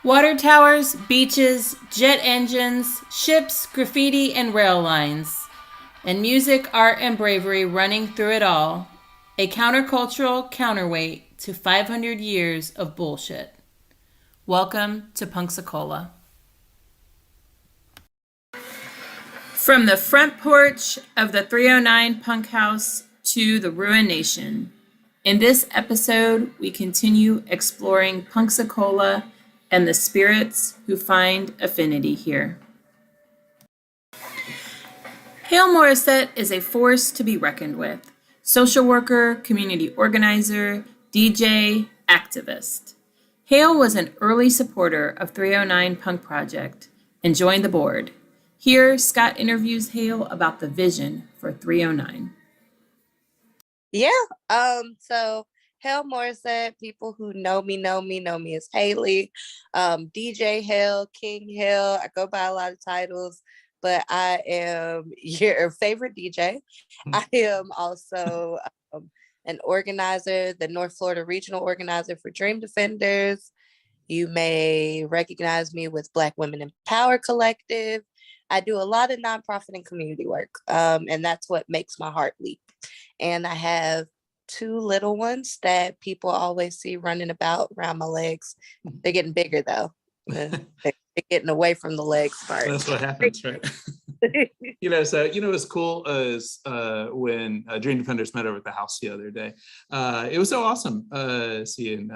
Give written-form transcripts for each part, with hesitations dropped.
Water towers, beaches, jet engines, ships, graffiti, and rail lines. And music, art, and bravery running through it all. A countercultural counterweight to 500 years of bullshit. Welcome to Punksacola. From the front porch of the 309 Punkhouse to the ruination. In this episode, we continue exploring Punksacola and the spirits who find affinity here. Hale Morrisette is a force to be reckoned with. Social worker, community organizer, DJ, activist. Hale was an early supporter of 309 Punk Project and joined the board. Here, Skott interviews Hale about the vision for 309. So Hale Morrisette, people who know me as Haley, DJ Hale, King Hale. I go by a lot of titles, but I am your favorite DJ. I am also an organizer, the North Florida regional organizer for Dream Defenders. You may recognize me with Black Women in Power Collective. I do a lot of nonprofit and community work, and that's what makes my heart leap. And I have two little ones that people always see running about around my legs. They're getting bigger though. They're getting away from the legs part. That's what happens, right? What's cool is when Dream Defenders met over at the house the other day. It was so awesome seeing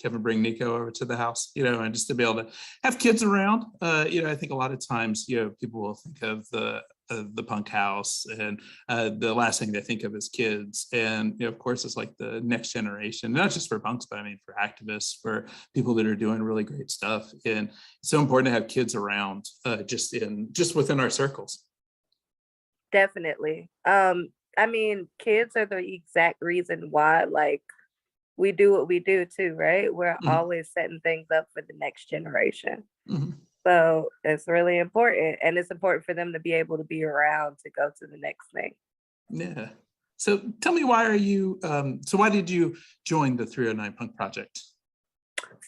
Kevin bring Nico over to the house, and just to be able to have kids around. I think a lot of times, people will think of the punk house and the last thing they think of is kids. And, of course, it's like the next generation, not just for punks, but I mean, for activists, for people that are doing really great stuff. And it's so important to have kids around just within our circles. Definitely. Kids are the exact reason why, we do what we do too, right? We're always setting things up for the next generation. Mm-hmm. So it's really important, and it's important for them to be able to be around to go to the next thing. Yeah. So tell me, why did you join the 309 Punk Project?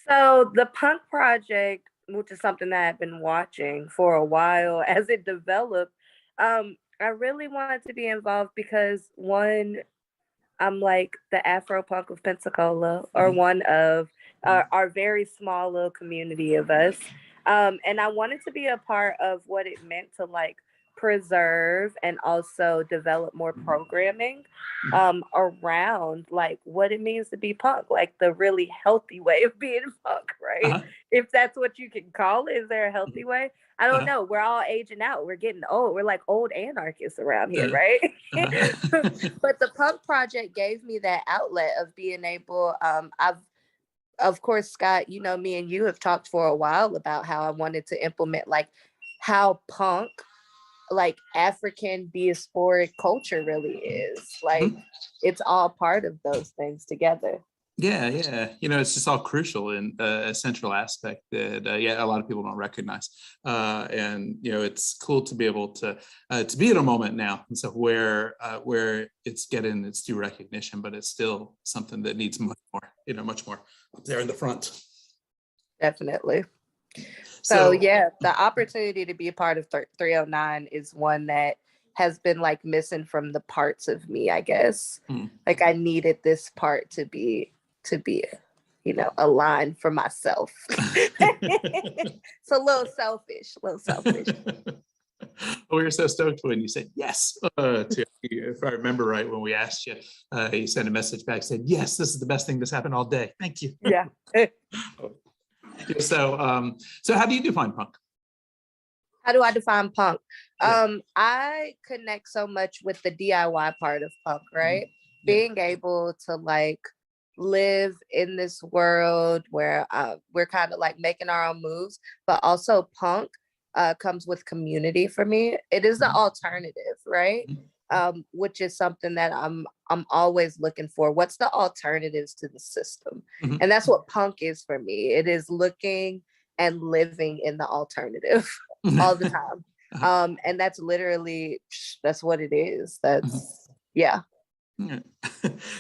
So the Punk Project, which is something that I've been watching for a while as it developed, I really wanted to be involved because, one, I'm like the Afro punk of Pensacola, or one of our very small little community of us. And I wanted to be a part of what it meant to preserve and also develop more programming around what it means to be punk, the really healthy way of being punk, right? If that's what you can call it. Is there a healthy way? I don't know. We're all aging out. We're getting old. We're like old anarchists around here, right? But the Punk Project gave me that outlet of being able, of course, Skott, me and you have talked for a while about how I wanted to implement how punk, African diasporic culture really is. It's all part of those things together. Yeah. It's just all crucial in a central aspect that a lot of people don't recognize. And it's cool to be able to be in a moment now, and so where it's getting its due recognition, but it's still something that needs much more up there in the front. Definitely. So the opportunity to be a part of 309 is one that has been missing from the parts of me, I guess. I needed this part to be a line for myself. It's a little selfish. We were so stoked when you said yes. If I remember right, when we asked you, you sent a message back, said, yes, this is the best thing that's happened all day. Thank you. Yeah. So how do you define punk? How do I define punk? I connect so much with the DIY part of punk, right? Yeah. Being able to live in this world where we're kind of making our own moves, but also punk comes with community for me. It is the alternative, right? Which is something that I'm always looking for. What's the alternatives to the system? And that's what punk is for me. It is looking and living in the alternative all the time. And that's literally, that's what it is. That's, yeah.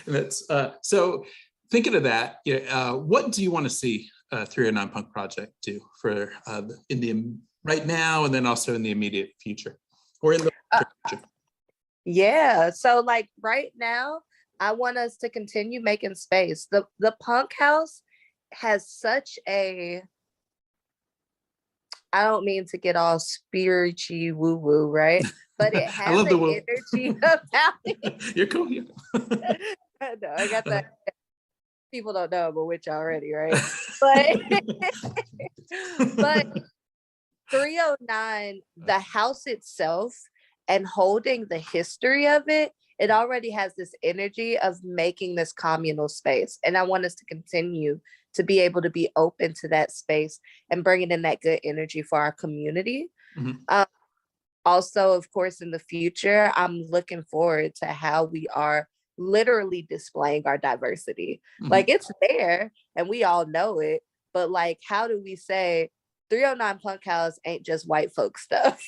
That's so thinking of that, what do you want to see 309 Punk Project do for in the right now and then also in the immediate future or in the future? Yeah, so like right now, I want us to continue making space. The punk house has such a, I don't mean to get all spiritual woo woo, right? But it I has love the an woo. energy about it. You're cool. Yeah. No, I got that. People don't know I'm a witch already, right? But but 309, the house itself and holding the history of it, it already has this energy of making this communal space. And I want us to continue to be able to be open to that space and bringing in that good energy for our community. Mm-hmm. Also, of course, in the future, I'm looking forward to how we are literally displaying our diversity. Mm-hmm. Like it's there and we all know it, but like, how do we say 309 Punk House ain't just white folk stuff?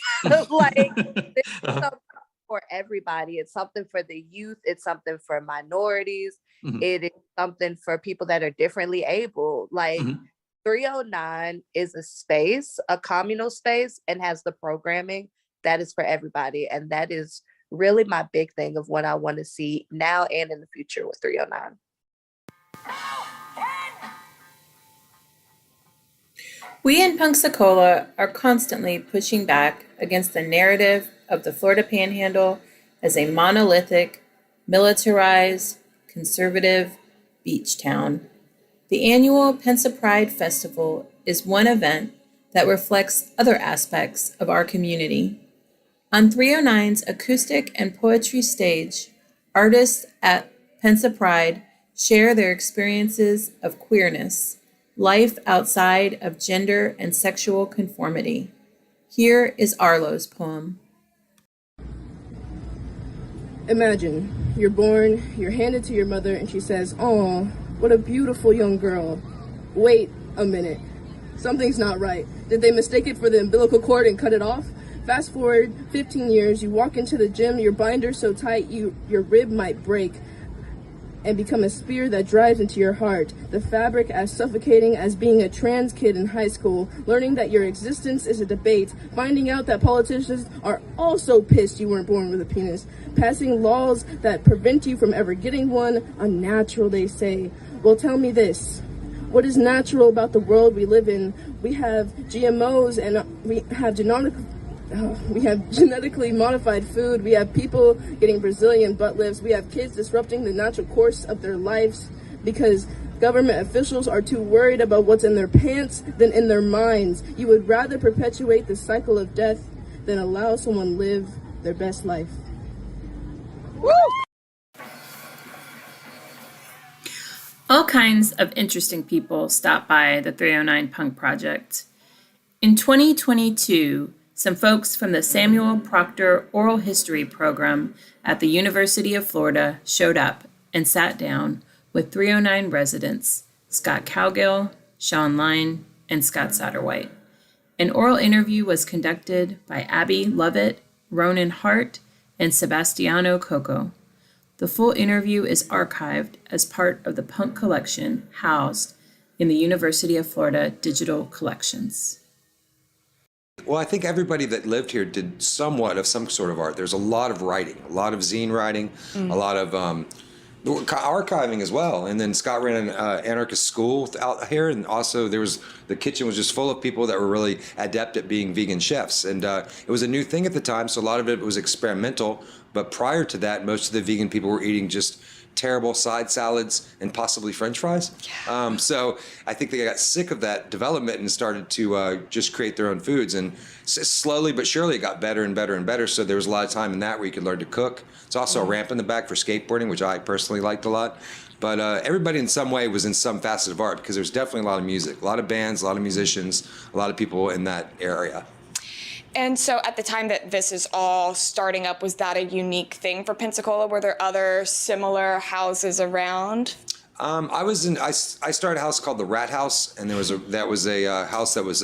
Like, there's something for everybody. It's something for the youth. It's something for minorities. Mm-hmm. It is something for people that are differently able. Like, Mm-hmm. 309 is a space, a communal space, and has the programming that is for everybody. And that is really my big thing of what I want to see now and in the future with 309. We in Punksacola are constantly pushing back against the narrative of the Florida Panhandle as a monolithic, militarized, conservative beach town. The annual Pensa Pride Festival is one event that reflects other aspects of our community. On 309's acoustic and poetry stage, artists at Pensa Pride share their experiences of queerness, life outside of gender and sexual conformity. Here is Arlo's poem. Imagine, you're born, you're handed to your mother, and she says, "Oh, what a beautiful young girl." Wait a minute. Something's not right. Did they mistake it for the umbilical cord and cut it off? Fast forward 15 years, you walk into the gym, your binder's so tight your rib might break and become a spear that drives into your heart. The fabric as suffocating as being a trans kid in high school, learning that your existence is a debate, finding out that politicians are also pissed you weren't born with a penis, passing laws that prevent you from ever getting one, unnatural they say. Well, tell me this. What is natural about the world we live in? We have GMOs and we have genetically modified food. We have people getting Brazilian butt lifts. We have kids disrupting the natural course of their lives because government officials are too worried about what's in their pants than in their minds. You would rather perpetuate the cycle of death than allow someone live their best life. Woo! All kinds of interesting people stopped by the 309 Punk Project. In 2022, some folks from the Samuel Proctor Oral History Program at the University of Florida showed up and sat down with 309 residents, Scott Cowgill, Sean Line, and Scott Satterwhite. An oral interview was conducted by Abby Lovett, Ronan Hart, and Sebastiano Cocco. The full interview is archived as part of the Punk collection housed in the University of Florida Digital Collections. Well, I think everybody that lived here did somewhat of some sort of art. There's a lot of writing, a lot of zine writing, a lot of archiving as well. And then Scott ran an anarchist school out here, and also the kitchen was just full of people that were really adept at being vegan chefs. And it was a new thing at the time, so a lot of it was experimental. But prior to that, most of the vegan people were eating just terrible side salads and possibly French fries. So I think they got sick of that development and started to just create their own foods. And slowly but surely it got better and better and better. So there was a lot of time in that where you could learn to cook. It's also a ramp in the back for skateboarding, which I personally liked a lot. But everybody in some way was in some facet of art because there's definitely a lot of music, a lot of bands, a lot of musicians, a lot of people in that area. And so at the time that this is all starting up, was that a unique thing for Pensacola? Were there other similar houses around? I started a house called the Rat House, and that was a house that was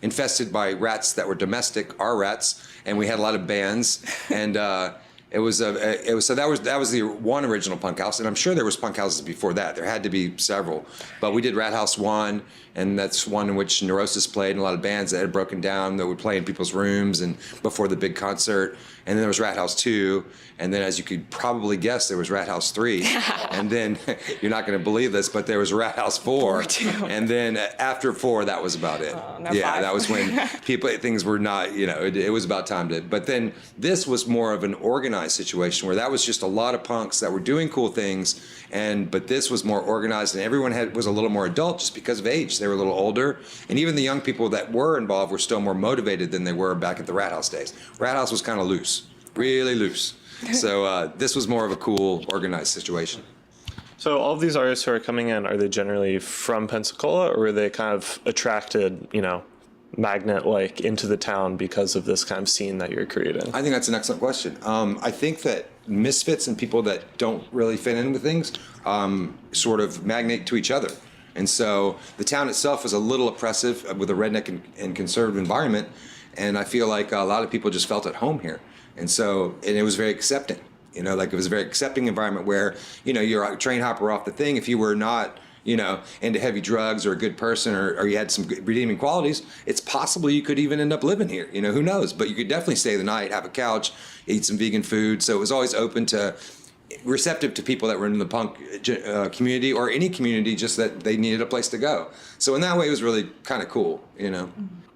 infested by rats that were domestic, our rats, and we had a lot of bands, and So that was the one original punk house, and I'm sure there was punk houses before that. There had to be several, but we did Rat House 1, and that's one in which Neurosis played, and a lot of bands that had broken down that would play in people's rooms and before the big concert. And then there was Rat House 2, and then, as you could probably guess, there was Rat House 3, and then you're not going to believe this, but there was Rat House 4, and then after 4, that was about it. That was when things were not, it was about time to. But then this was more of an organized situation where that was just a lot of punks that were doing cool things, but this was more organized, and everyone was a little more adult just because of age. They were a little older, and even the young people that were involved were still more motivated than they were back at the Rat House days. Rat House was kind of loose, really loose. So this was more of a cool, organized situation. So all of these artists who are coming in, are they generally from Pensacola, or are they kind of attracted, magnet-like into the town because of this kind of scene that you're creating? I think that's an excellent question. I think that misfits and people that don't really fit in with things sort of magnate to each other. And so the town itself is a little oppressive with a redneck and conservative environment, and I feel like a lot of people just felt at home here. And it was very accepting, it was a very accepting environment where, you're a train hopper off the thing. If you were not, into heavy drugs or a good person or you had some redeeming qualities, it's possible you could even end up living here. Who knows? But you could definitely stay the night, have a couch, eat some vegan food. So it was always receptive to people that were in the punk community or any community, just that they needed a place to go. So in that way, it was really kind of cool,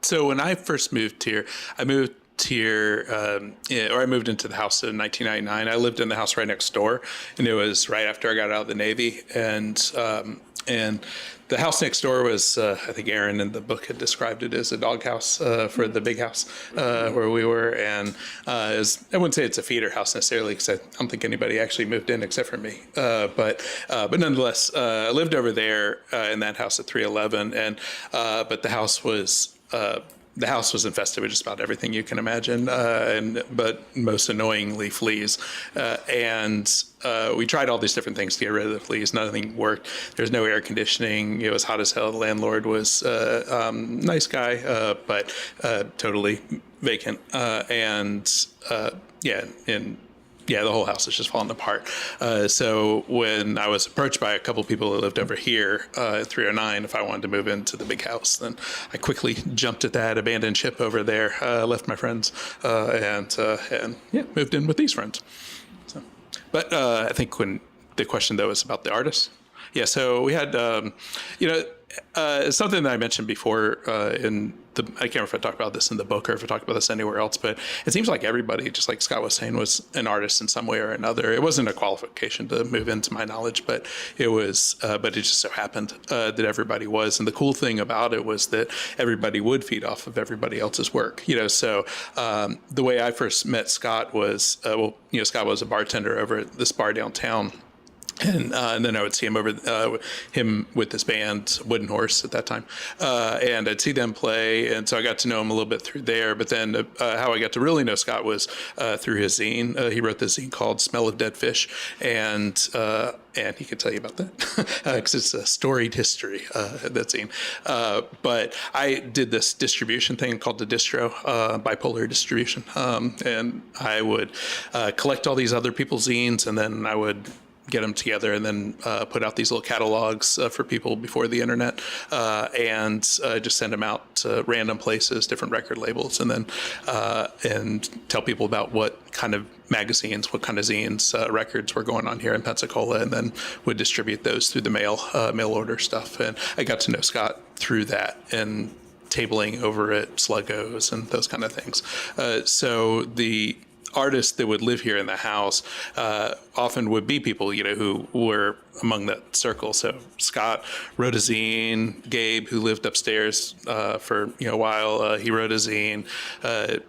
So when I first moved here, I moved into the house in 1999. I lived in the house right next door, and it was right after I got out of the Navy. And the house next door was, I think Aaron in the book had described it as a doghouse for the big house where we were. And I wouldn't say it's a feeder house necessarily, because I don't think anybody actually moved in except for me. But nonetheless, I lived over there in that house at 311, but the house was infested with just about everything you can imagine, but most annoyingly fleas. We tried all these different things to get rid of the fleas. Nothing worked. There's no air conditioning. It was hot as hell. The landlord was nice guy, but totally vacant. The whole house is just falling apart. So when I was approached by a couple people who lived over here at 309 if I wanted to move into the big house, then I quickly jumped at that, abandoned ship over there, left my friends, and moved in with these friends. So, but I think when the question though is about the artists, so we had something that I mentioned before I can't remember if I talked about this in the book or if I talked about this anywhere else, but it seems like everybody, just like Skott was saying, was an artist in some way or another. It wasn't a qualification to move into my knowledge, but it was, but it just so happened that everybody was. And the cool thing about it was that everybody would feed off of everybody else's work, So the way I first met Skott was, Skott was a bartender over at this bar downtown. And then I would see him him with this band, Wooden Horse at that time. And I'd see them play. And so I got to know him a little bit through there. But then how I got to really know Skott was through his zine. He wrote this zine called Smell of Dead Fish. And he could tell you about that because it's a storied history, that zine. But I did this distribution thing called the distro, bipolar distribution. And I would collect all these other people's zines, and then I would get them together and then put out these little catalogs for people before the internet, and just send them out to random places, different record labels, and then and tell people about what kind of magazines, what kind of zines, records were going on here in Pensacola, and then would distribute those through the mail order stuff. And I got to know Skott through that and tabling over at Sluggos and those kind of things. So the artists that would live here in the house often would be people, who were among that circle. So Skott wrote a zine. Gabe, who lived upstairs for a while, he wrote a zine.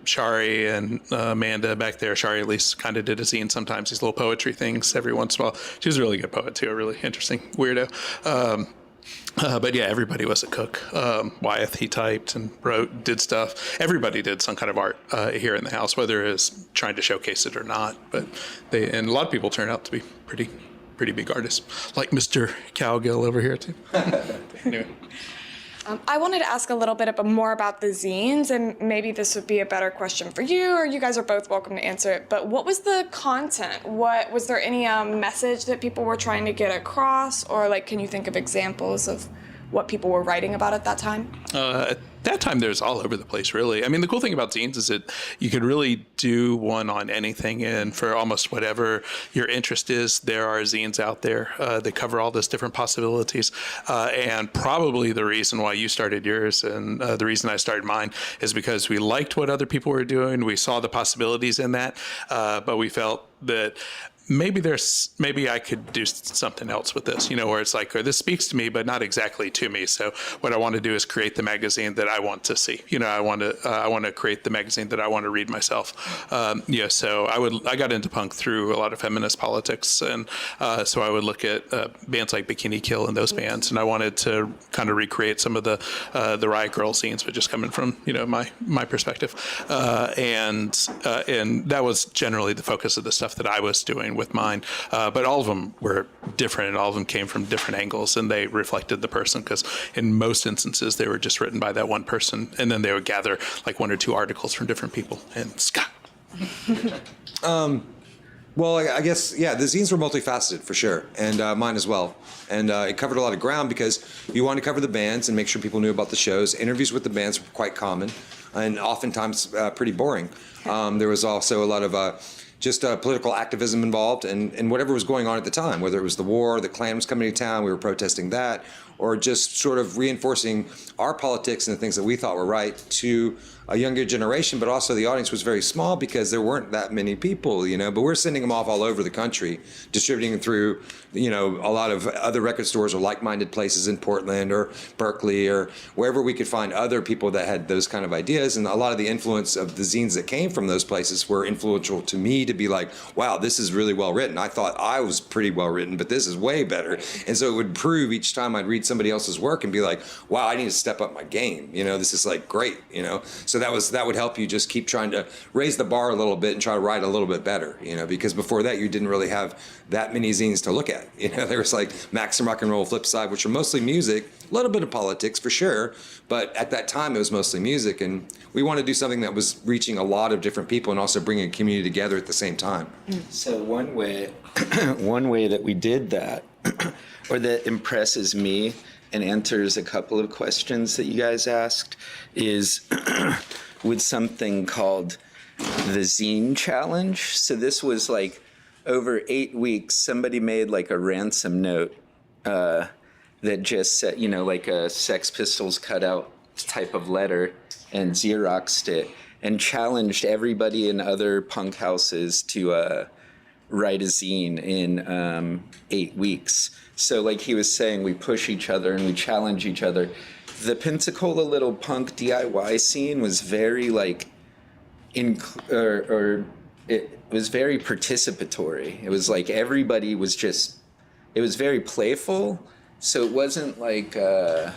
Shari and Amanda back there, Shari at least kind of did a zine sometimes, these little poetry things every once in a while. She was a really good poet too, a really interesting weirdo. But yeah, everybody was a cook. Wyeth, he typed and wrote, did stuff. Everybody did some kind of art here in the house, whether it was trying to showcase it or not. But and a lot of people turned out to be pretty big artists, like Mr. Cowgill over here too. Anyway. I wanted to ask a little bit more about the zines, and maybe this would be a better question for you, or you guys are both welcome to answer it. But what was the content? What was there any message that people were trying to get across, or like, can you think of examples of what people were writing about at that time? At that time, there's all over the place, really. I mean, the cool thing about zines is that you could really do one on anything, and for almost whatever your interest is, there are zines out there that cover all those different possibilities. And probably the reason why you started yours and the reason I started mine is because we liked what other people were doing. We saw the possibilities in that, but we felt that maybe I could do something else with this, where it's like, or this speaks to me, but not exactly to me. So what I want to do is create the magazine that I want to see. I want to create the magazine that I want to read myself. So I got into punk through a lot of feminist politics, and so I would look at bands like Bikini Kill and those bands, and I wanted to kind of recreate some of the Riot Girl scenes, but just coming from my perspective, and that was generally the focus of the stuff that I was doing with mine, but all of them were different, and all of them came from different angles, and they reflected the person, because in most instances they were just written by that one person, and then they would gather like one or two articles from different people. And Skott. Well, I guess, yeah, the zines were multifaceted for sure, and mine as well. And it covered a lot of ground because you wanted to cover the bands and make sure people knew about the shows. Interviews with the bands were quite common and oftentimes pretty boring. There was also a lot of just political activism involved, and whatever was going on at the time, whether it was the war, the Klan was coming to town, we were protesting that, or just sort of reinforcing our politics and the things that we thought were right to a younger generation. But also the audience was very small because there weren't that many people, but we're sending them off all over the country, distributing them through, a lot of other record stores or like-minded places in Portland or Berkeley or wherever we could find other people that had those kind of ideas. And a lot of the influence of the zines that came from those places were influential to me to be like, wow, this is really well written. I thought I was pretty well written, but this is way better. And so it would prove each time I'd read somebody else's work and be like, wow, I need to step up my game. This is like great, So that would help you just keep trying to raise the bar a little bit and try to write a little bit better, because before that you didn't really have that many zines to look at. There was like Max and Rock and Roll Flipside, which are mostly music, a little bit of politics for sure, but at that time it was mostly music, and we wanted to do something that was reaching a lot of different people and also bringing a community together at the same time. So one way that we did that, or that impresses me and answers a couple of questions that you guys asked, is with something called the Zine Challenge. So this was like over 8 weeks, somebody made like a ransom note that just said, like a Sex Pistols cutout type of letter, and Xeroxed it and challenged everybody in other punk houses to write a zine in 8 weeks. So like he was saying, we push each other and we challenge each other. The Pensacola little punk DIY scene was very like, it was very participatory. It was like everybody was just, it was very playful. So it wasn't like, it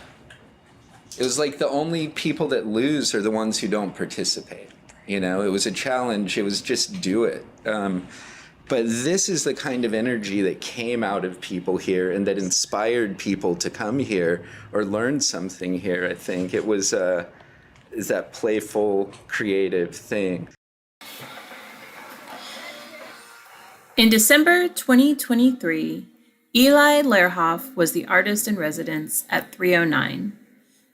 was like the only people that lose are the ones who don't participate. It was a challenge. It was just do it. But this is the kind of energy that came out of people here and that inspired people to come here or learn something here, I think. It was is that playful, creative thing. In December 2023, Eli Lehrhoff was the artist in residence at 309.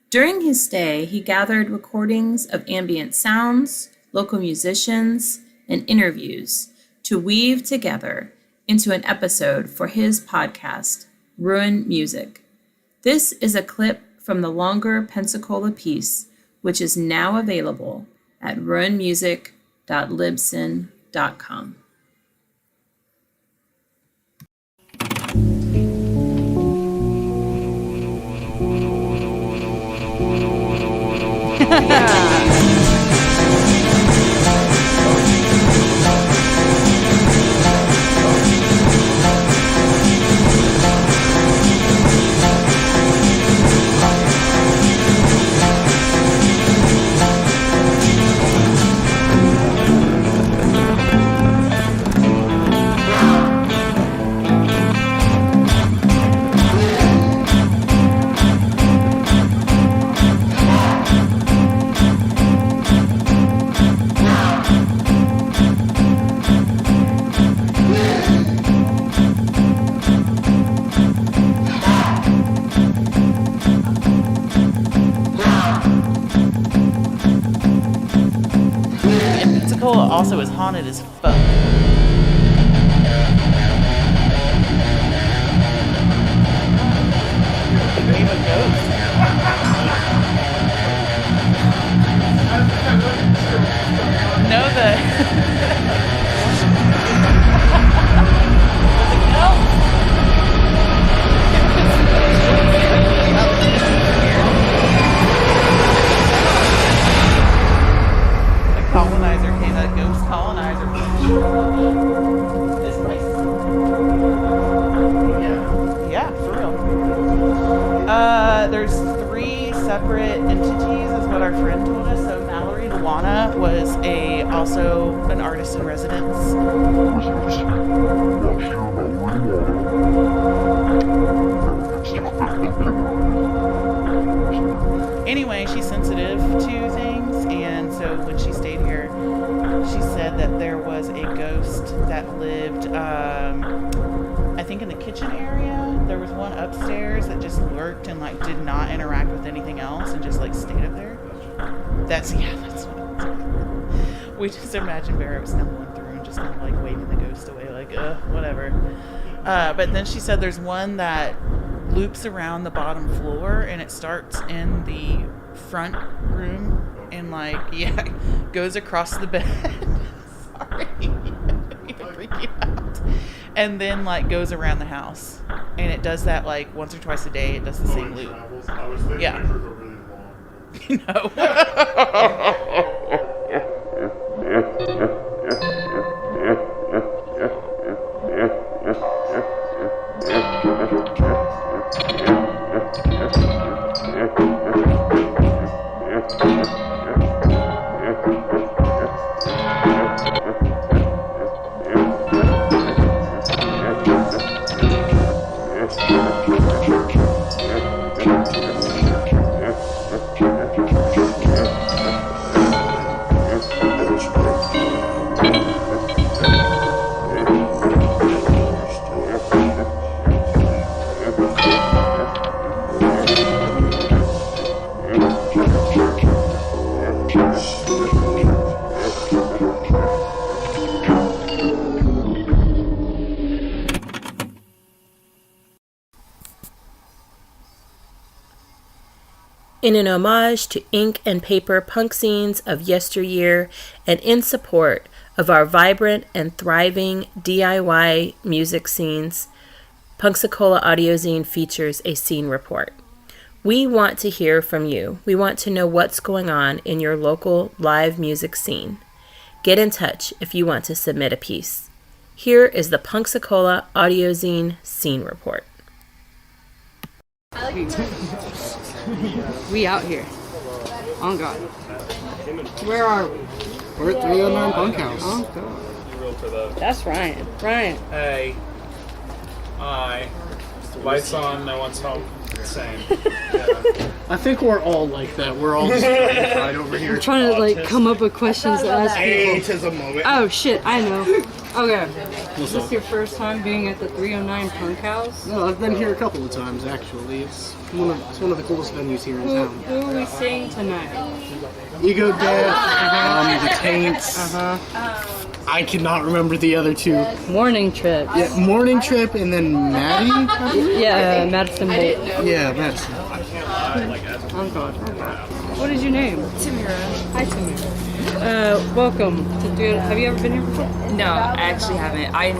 During his stay, he gathered recordings of ambient sounds, local musicians, and interviews to weave together into an episode for his podcast, Ruin Music. This is a clip from the longer Pensacola piece, which is now available at ruinmusic.libsyn.com. Pensacola also is haunted as fuck. Name a ghost. No, colonizer came, a ghost colonizer. This place. Yeah, for real. There's 3 separate entities, is what our friend told us. So Mallory Luana was also an artist in residence. Anyway, she's sensitive to things, and so when she stayed here, she said that there was a ghost that lived, I think in the kitchen area. There was one upstairs that just lurked and like did not interact with anything else and just like stayed up there. That's what it was. We just imagine Barrett stumbling through and just kind of like waving the ghost away, like, whatever. But then she said there's one that loops around the bottom floor and it starts in the front room and like goes across the bed. Sorry. Freak you out. And then like goes around the house. And it does that like once or twice a day. It does the same loop. Yeah. You know. In an homage to ink and paper punk scenes of yesteryear and in support of our vibrant and thriving DIY music scenes, Punksacola Audiozine features a scene report. We want to hear from you. We want to know what's going on in your local live music scene. Get in touch if you want to submit a piece. Here is the Punksacola Audiozine scene report. We out here. On God. Where are we? We're at 309 Punkhouse. Oh God. That's Ryan. Ryan. Hey. Hi. Lights on, no one's home. Same. Yeah. I think we're all like that. We're all just right over here. I'm trying to like come up with questions to ask people. Oh shit, I know. Okay. Is this your first time being at the 309 Punkhouse? No, I've been here a couple of times actually. It's one of the coolest venues here in town. Who are we seeing tonight? Ego Death, the Taints. I cannot remember the other two. Morning Trip. Yeah, Morning Trip and then Maddie? Yeah, Madison Bolt. Yeah, Madison. Oh God. What is your name? Tamira. Hi Tamira. Welcome to have you ever been here before? No, I actually haven't. I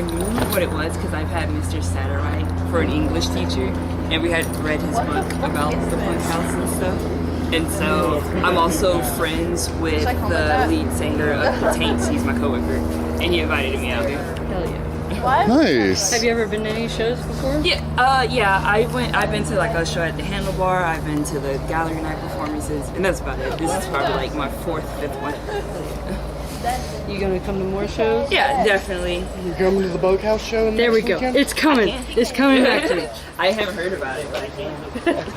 knew what it was because I've had Mr. Satterwhite for an English teacher, and we had read his book about the Punkhouse and stuff. And so I'm also friends with the lead singer of the Taints. He's my coworker, and he invited me out here. Hell yeah. What? Nice. Have you ever been to any shows before? Yeah. I've been to like a show at the Handlebar. I've been to the gallery night performances, and that's about it. This is probably like my 4th, 5th one. You gonna come to more shows? Yeah, definitely. You're coming to the Boathouse show? There we go. It's coming. It's coming back to me. I haven't heard about it, but I can.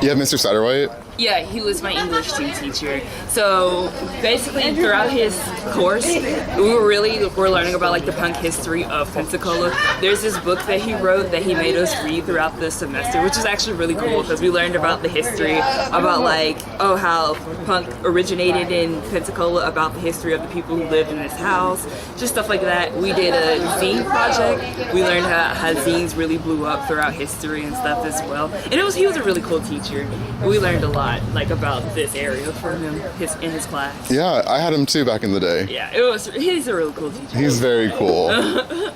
You have Mr. Satterwhite? Yeah, he was my English teacher. So basically, throughout his course, we're learning about like the punk history of Pensacola. There's this book that he wrote that he made us read throughout the semester, which is actually really cool because we learned about the history, about like how punk originated in Pensacola, about the history of the people who lived in this house, just stuff like that. We did a zine project. We learned how zines really blew up throughout history and stuff as well. And he was a really cool teacher. We learned a lot like about this area from him in his class. Yeah, I had him too back in the day. Yeah, he's a really cool teacher. He's very cool.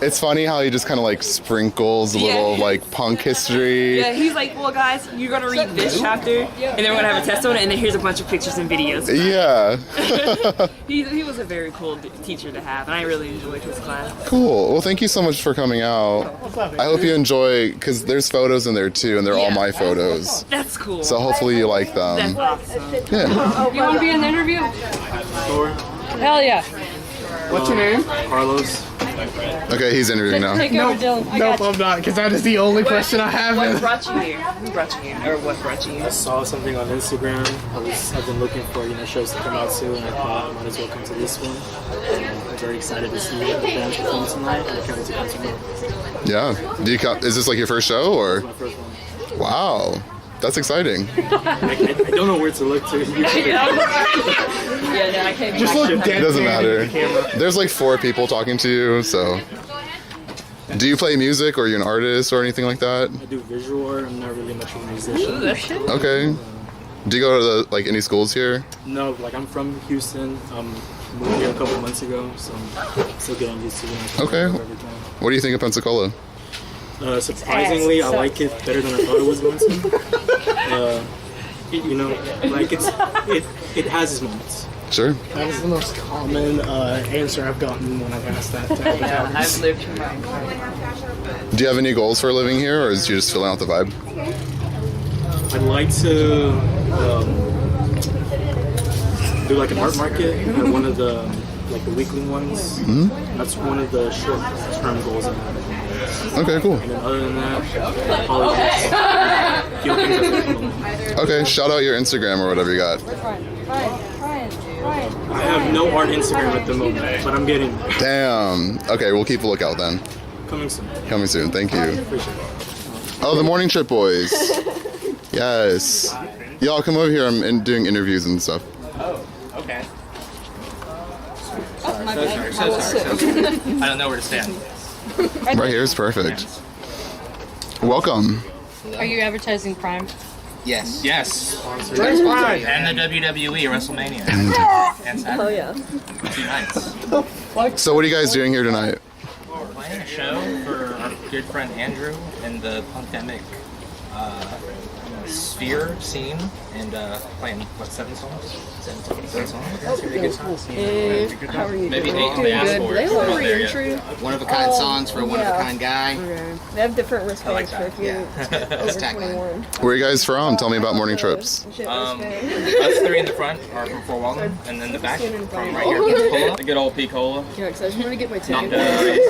It's funny how he just kind of like sprinkles a little like punk history. Yeah, he's like, well guys, you're gonna read this chapter and then we're gonna have a test on it and then here's a bunch of pictures and videos. Yeah. He was a very cool teacher to have and I really enjoyed his class. Cool. Well, thank you so much for coming out. I hope you enjoy, because there's photos in there too and they're all my photos. That's cool. So hopefully you like them. That's awesome. Yeah. You want to be in the interview? Hell yeah. What's your name? Carlos. Okay, he's interviewing now. Take over, Dylan. Nope, I'm not, because that is the only question I have. What brought you here? Who brought you here? Or what brought you here? I saw something on Instagram. I've been looking for shows to come out soon, and I thought I might as well come to this one. I'm very excited to see the band perform tonight, and I can't wait to come tomorrow. Yeah. Is this like your first show or? This is my first one. Wow. That's exciting. I don't know where to look to. Yeah, no, I can't. Just look dead. It doesn't matter. There's like 4 people talking to you, so. Do you play music or are you an artist or anything like that? I do visual art. I'm not really much of a musician. Okay. Do you go to any schools here? No, like I'm from Houston. Moved here a couple months ago, so I'm still getting used to it. Okay. What do you think of Pensacola? Surprisingly, I like it better than I thought it was going to. It has its moments. Sure. That is the most common answer I've gotten when I've asked that. Yeah, I've lived here my entire life. Do you have any goals for living here, or is you just filling out the vibe? I'd like to do like an art market, one of the the weekly ones. Mm-hmm. That's one of the short-term goals I have. Okay, cool. And then other than that, probably just Okay, shout out your Instagram or whatever you got. I have no art Instagram at the moment, but I'm getting there. Damn. Okay, we'll keep a lookout then. Coming soon. Coming soon. Thank you. Appreciate it. Oh, the Morning Trip Boys. Yes. Y'all come over here. I'm doing interviews and stuff. Oh, okay. Sorry. I don't know where to stand. Right here is perfect. Welcome. Are you advertising Prime? Yes. Yes. Prime. And the WWE WrestleMania. And Saturday. Oh yeah. 2 nights. So what are you guys doing here tonight? We're playing a show for our good friend Andrew in the Punkdemic sphere scene, and playing 7 songs? 7 songs. How are you? Maybe 8 on the Doing ask good. board. They Not look there yet. reentry. One of a kind songs for a one of a kind guy. Okay. They have different wristbands I like for if you're over 21. Where are you guys from? Tell me about Morning Trips. Us 3 in the front are from Fort Walton, and then the back from right here, Pensacola. The good old P-Cola. Yeah, because I just want to get my Not ticket. you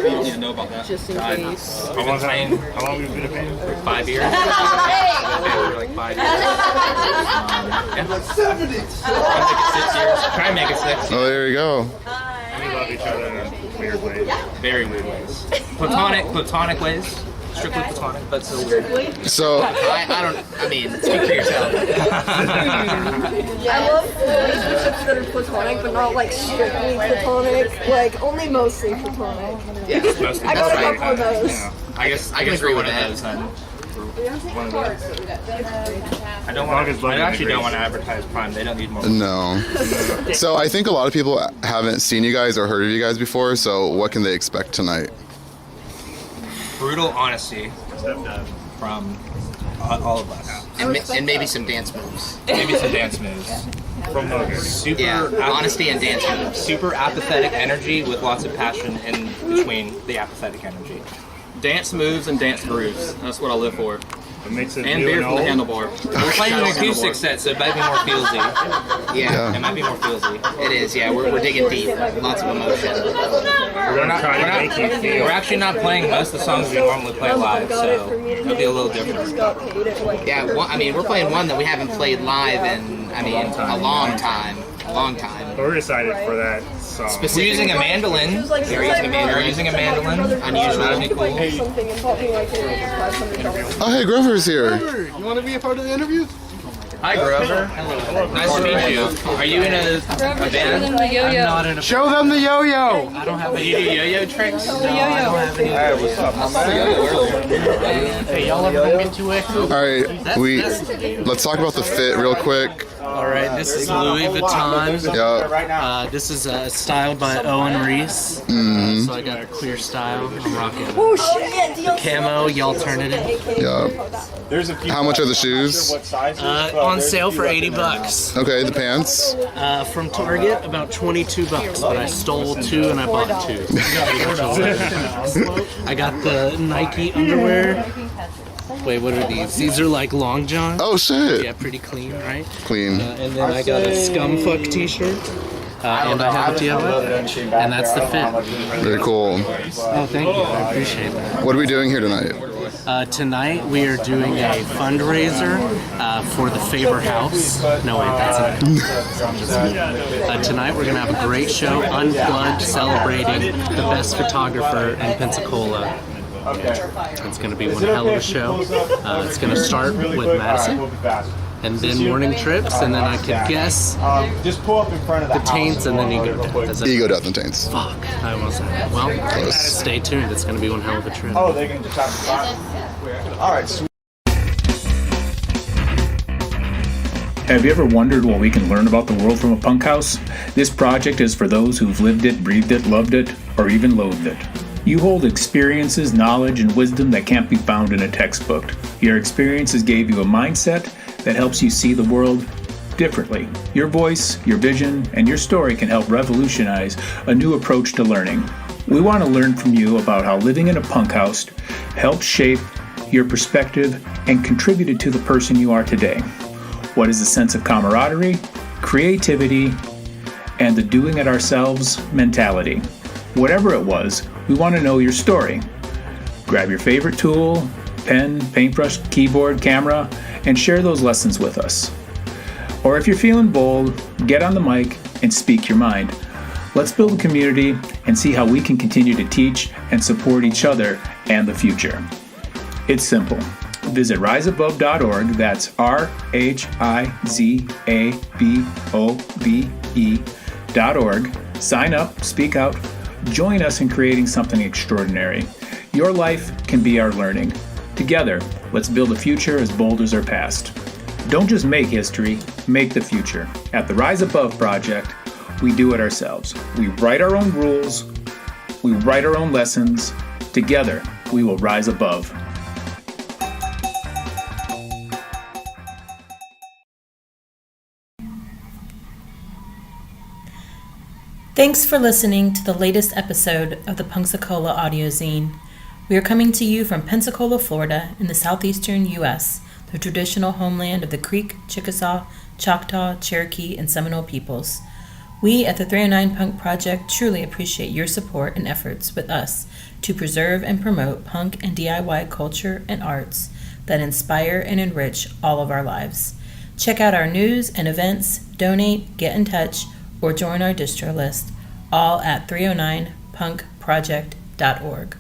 don't need to know about that. Just in I've case. been playing. How long have you been playing? For 5 years. For like 5 years. Try and make it 6 years. Oh, there you go. We love each other in weird ways. Very weird ways. Platonic ways. Strictly platonic, but still weird. So I mean, speak for yourself. I love relationships that are platonic, but not like strictly platonic. Like only mostly platonic. Yeah, mostly. I got a couple of those. I guess we're one of those then. One of those. I actually don't want to advertise Prime. They don't need more. No. So I think a lot of people haven't seen you guys or heard of you guys before, so what can they expect tonight? Brutal honesty from all of us. And maybe some dance moves. Maybe some dance moves. From honesty and dance moves. Super apathetic energy with lots of passion in between the apathetic energy. Dance moves and dance grooves. That's what I live for. It makes it And new beer and from the old. handlebar. We're playing an acoustic set, so it might be more feelsy. Yeah. It might be more feelsy. It is, yeah. We're digging deep. Lots of emotion. We're not trying to make you feel. We're actually not playing most of the songs we normally play live, so it'll be a little different. Yeah, we're playing one that we haven't played live in, a long time. We're excited for that song. We're using a mandolin. We're using a mandolin. Unusually cool. Oh, hey, Grover's here. Grover, you want to be a part of the interview? Hi, Grover. Hello. Nice to meet you. Are you in a band? I'm not in a Show them the yo-yo. I don't have any. You do yo-yo tricks? The yo-yo. I don't have any. Hey, what's up, my man? Hey, y'all ever get to it? All right, let's talk about the fit real quick. All right, this is Louis Vuitton. Yeah. This is styled by Owen Reese. Mm-hmm. So I got a clear style. I'm rocking the camo, the alternative. Yeah. How much are the shoes? On sale for $80. Okay, the pants. From Target, about $22, but I stole 2 and I bought 2. I got the Nike underwear. Wait, what are these? These are like long johns. Oh shit. Yeah, pretty clean, right? Clean. And then I got a Scumfuck t-shirt. And I have a deodorant. And that's the fit. Very cool. Oh, thank you. I appreciate that. What are we doing here tonight? Tonight we are doing a fundraiser for the Faber House. No, wait, that's it. Tonight we're going to have a great show, Unplugged, celebrating the best photographer in Pensacola. It's going to be one hell of a show. It's going to start with Madison, and then morning trips, and then I could guess Just pull up in front of the taints, and then ego death. Ego death and taints. Fuck, I almost had that. Well, stay tuned. It's going to be one hell of a trip. Oh, they can just have fun. All right, sweet. Have you ever wondered what we can learn about the world from a punk house? This project is for those who've lived it, breathed it, loved it, or even loathed it. You hold experiences, knowledge, and wisdom that can't be found in a textbook. Your experiences gave you a mindset that helps you see the world differently. Your voice, your vision, and your story can help revolutionize a new approach to learning. We want to learn from you about how living in a punk house helped shape your perspective and contributed to the person you are today. What is a sense of camaraderie, creativity, and the doing it ourselves mentality? Whatever it was, we want to know your story. Grab your favorite tool, pen, paintbrush, keyboard, camera, and share those lessons with us. Or if you're feeling bold, get on the mic and speak your mind. Let's build a community and see how we can continue to teach and support each other and the future. It's simple. Visit riseabove.org, that's RHIZABOVE.org. Sign up, speak out, join us in creating something extraordinary. Your life can be our learning. Together, let's build a future as bold as our past. Don't just make history, make the future. At the Rise Above Project, we do it ourselves. We write our own rules, we write our own lessons. Together, we will rise above. Thanks for listening to the latest episode of the Punksacola Audiozine. We are coming to you from Pensacola, Florida, in the southeastern U.S., the traditional homeland of the Creek, Chickasaw, Choctaw, Cherokee, and Seminole peoples. We at the 309 Punk Project truly appreciate your support and efforts with us to preserve and promote punk and DIY culture and arts that inspire and enrich all of our lives. Check out our news and events, donate, get in touch, or join our distro list, all at 309punkproject.org.